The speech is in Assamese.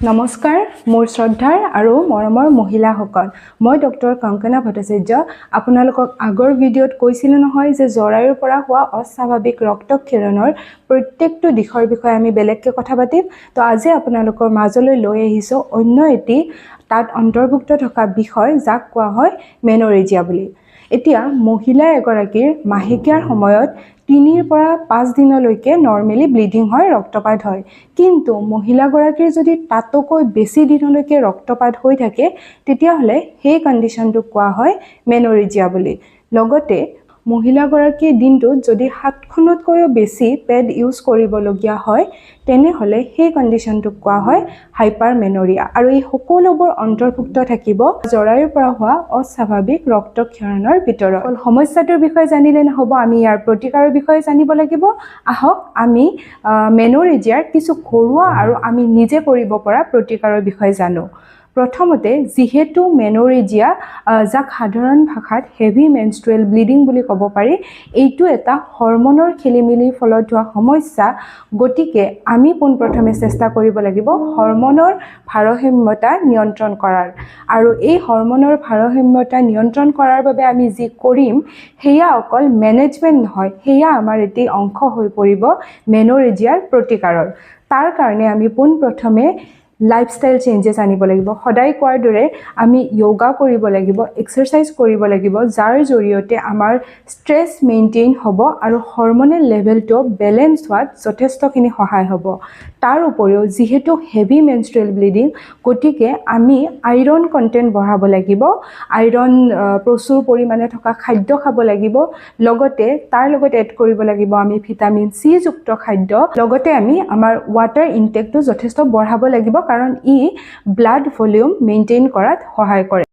নমস্কাৰ মোৰ শ্ৰদ্ধাৰ আৰু মৰমৰ মহিলাসকল মই ডক্টৰ কংকনা ভট্টাচাৰ্য আপোনালোকক আগৰ ভিডিঅ'ত কৈছিল নহয় যে জৰায়ুৰ পৰা হোৱা অস্বাভাৱিক ৰক্তক্ষৰণৰ প্ৰত্যেকটো দিশৰ বিষয়ে আমি বেলেগকৈ কথা পাতিম তো আজি আপোনালোকৰ মাজলৈ লৈ আহিছো অন্য এটি তাত অন্তৰ্ভুক্ত থকা বিষয় যাক কোৱা হয় মেনৰেজিয়া বুলি এতিয়া মহিলা এগৰাকীৰ মাহেকীয়াৰ সময়ত 3 পৰা 5 দিনলৈকে নৰ্মেলি ব্লিডিং হয় ৰক্তপাত হয় কিন্তু মহিলাগৰাকীৰ যদি তাতকৈ বেছি দিনলৈকে ৰক্তপাত হৈ থাকে তেতিয়া হলে সেই কন্ডিশনটো কোৱা হয় মেনৰেজিয়া বুলি লগতে মহিলাগৰাকীৰ দিনটোত যদি 7খনতকৈও বেছি পেড ইউজ কৰিবলগীয়া হয় তেনে হলে সেই কন্ডিশনটো কোৱা হয় হাইপাৰমেনৰিয়া আৰু এই সকলোবোৰ অন্তৰ্ভুক্ত থাকিব জৰায়ুৰ পৰা হোৱা অস্বাভাৱিক ৰক্তক্ষৰণৰ ভিতৰত সমস্যাটোৰ বিষয়ে জানিলে নহব আমি ইয়াৰ প্ৰতিকাৰৰ বিষয়ে জানিব লাগিব আহক আমি মেনৰেজিয়াৰ কিছু ঘৰুৱা আৰু আমি নিজে কৰিব পৰা প্ৰতিকাৰৰ বিষয়ে জানো প্ৰথমতে যেহেতু মেনৰেজিয়া যাক সাধাৰণ ভাষাত হেভি মেনষ্ট্ৰুৱেল ব্লিডিং বুলি ক'ব পাৰি এইটো এটা হৰমনৰ খেলিমেলিৰ ফলত হোৱা সমস্যা গতিকে আমি পোনপ্ৰথমে চেষ্টা কৰিব লাগিব হৰমনৰ ভাৰসাম্যতা নিয়ন্ত্ৰণ কৰাৰ আৰু এই হৰমনৰ ভাৰসাম্যতা নিয়ন্ত্ৰণ কৰাৰ বাবে আমি যি কৰিম হেয়া অকল মেনেজমেন্ট নহয় হেয়া আমাৰ এটি অংশ হৈ পৰিব মেনৰেজিয়াৰ প্ৰতিকাৰৰ তাৰ কাৰণে আমি পোনপ্ৰথমে লাইফষ্টাইল চেঞ্জেছ আনিব লাগিব সদায় কোৱাৰ দৰে আমি যোগা কৰিব লাগিব এক্সাৰসাইজ কৰিব লাগিব যাৰ জৰিয়তে আমাৰ ষ্ট্ৰেছ মেইনটেইন হ'ব আৰু হৰমনেল লেভেলটো বেলেন্স হোৱাত যথেষ্টখিনি সহায় হ'ব তাৰ উপৰিও যেহেতু হেভি মেনষ্ট্ৰুৱেল ব্লিডিং গতিকে আমি আইৰণ কন্টেন্ট বঢ়াব লাগিব আইৰণ প্ৰচুৰ পৰিমাণে থকা খাদ্য খাব লাগিব লগতে তাৰ লগত এড কৰিব লাগিব আমি ভিটামিন সি যুক্ত খাদ্য লগতে আমি আমাৰ ওৱাটাৰ ইনটেকটো যথেষ্ট বঢ়াব লাগিব কাৰণ ই ব্লাড ভলিউম মেইনটেইন কৰাত সহায় কৰে